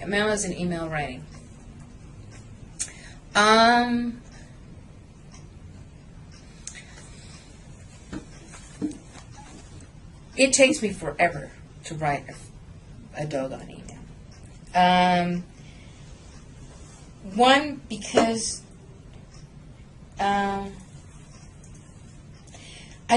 memos and email writing. It takes me forever to write a doggone email. One, because I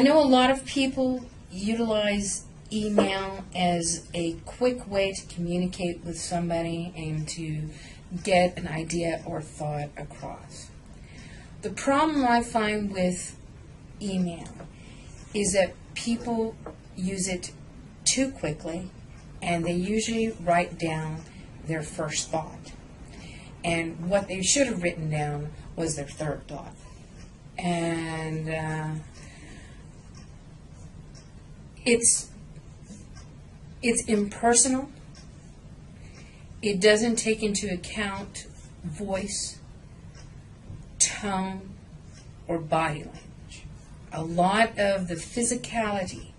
know a lot of people utilize email as a quick way to communicate with somebody and to get an idea or thought across. The problem I find with email is that people use it too quickly, and they usually write down their first thought. And what they should have written down was their third thought. And it's impersonal. It doesn't take into account voice, tone, or body language. A lot of the physicality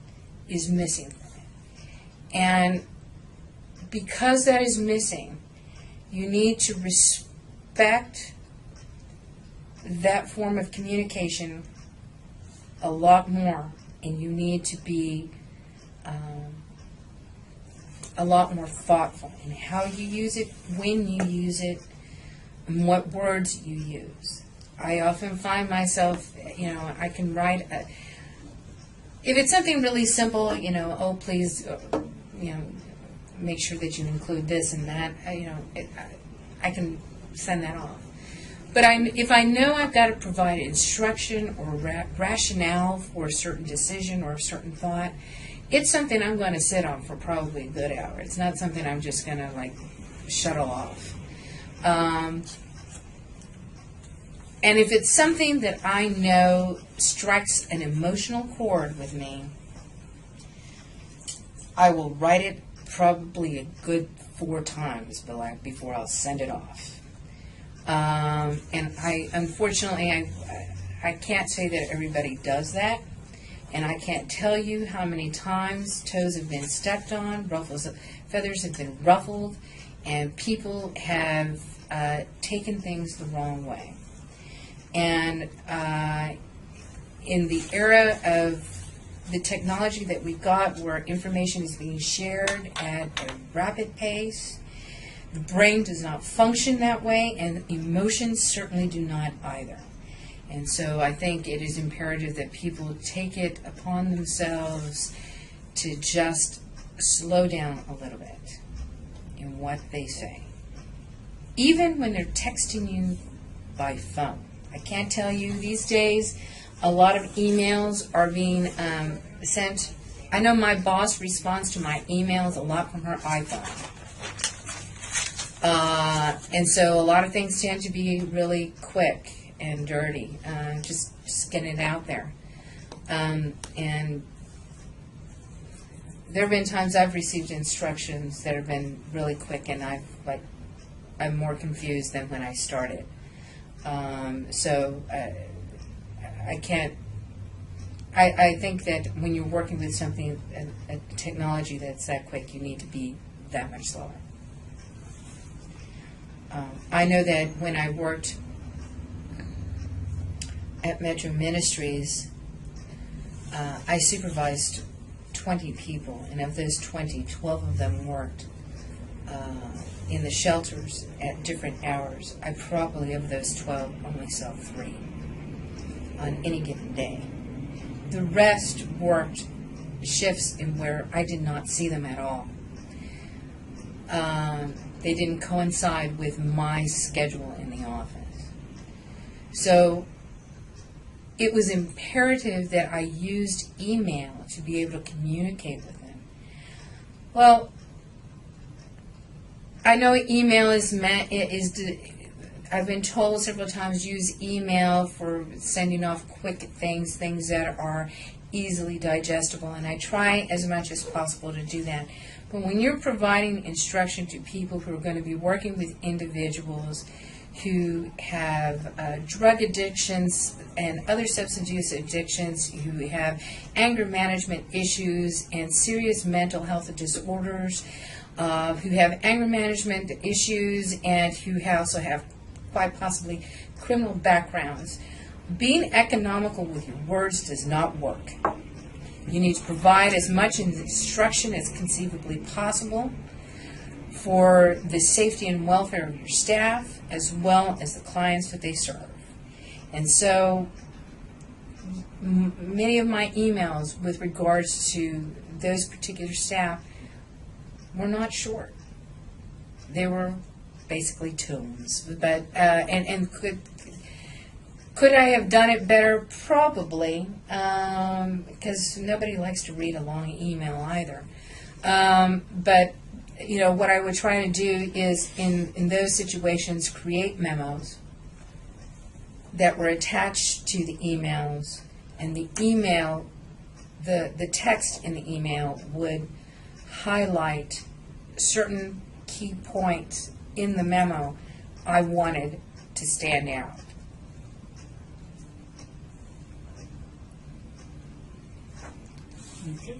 is missing from it. And because that is missing, you need to respect that form of communication a lot more, and you need to be a lot more thoughtful in how you use it, when you use it, and what words you use. I often find myself, I can write if it's something really simple, oh, please, make sure that you include this and that, I can send that off. But if I know I've got to provide instruction or rationale for a certain decision or a certain thought, it's something I'm going to sit on for probably a good hour. It's not something I'm just going to, shuttle off. And if it's something that I know strikes an emotional chord with me, I will write it probably a good 4 times before I'll send it off. And unfortunately, I can't say that everybody does that. And I can't tell you how many times toes have been stepped on, feathers have been ruffled, and people have taken things the wrong way. And in the era of the technology that we've got, where information is being shared at a rapid pace, the brain does not function that way, and emotions certainly do not either. And so I think it is imperative that people take it upon themselves to just slow down a little bit in what they say. Even when they're texting you by phone. I can't tell you, these days, a lot of emails are being sent. I know my boss responds to my emails a lot from her iPhone. And so a lot of things tend to be really quick and dirty, just getting it out there. And there have been times I've received instructions that have been really quick, and I'm more confused than when I started. So I can't. I think that when you're working with something, a technology that's that quick, you need to be that much slower. I know that when I worked at Metro Ministries, I supervised 20 people, and of those 20, 12 of them worked in the shelters at different hours. I probably, of those 12, only saw 3 on any given day. The rest worked shifts in where I did not see them at all. They didn't coincide with my schedule in the office. So it was imperative that I used email to be able to communicate with them. Well, I know email I've been told several times, use email for sending off quick things that are easily digestible, and I try as much as possible to do that. But when you're providing instruction to people who are going to be working with individuals who have drug addictions and other substance use addictions, who have anger management issues and serious mental health disorders, who have anger management issues and who also have quite possibly criminal backgrounds. Being economical with your words does not work. You need to provide as much instruction as conceivably possible for the safety and welfare of your staff as well as the clients that they serve. And so many of my emails with regards to those particular staff were not short. They were basically tomes. But and could I have done it better? Probably, because nobody likes to read a long email either. But you know, what I would try to do is, in those situations, create memos that were attached to the emails, and the email, the text in the email would highlight certain key points in the memo I wanted to stand out. Okay.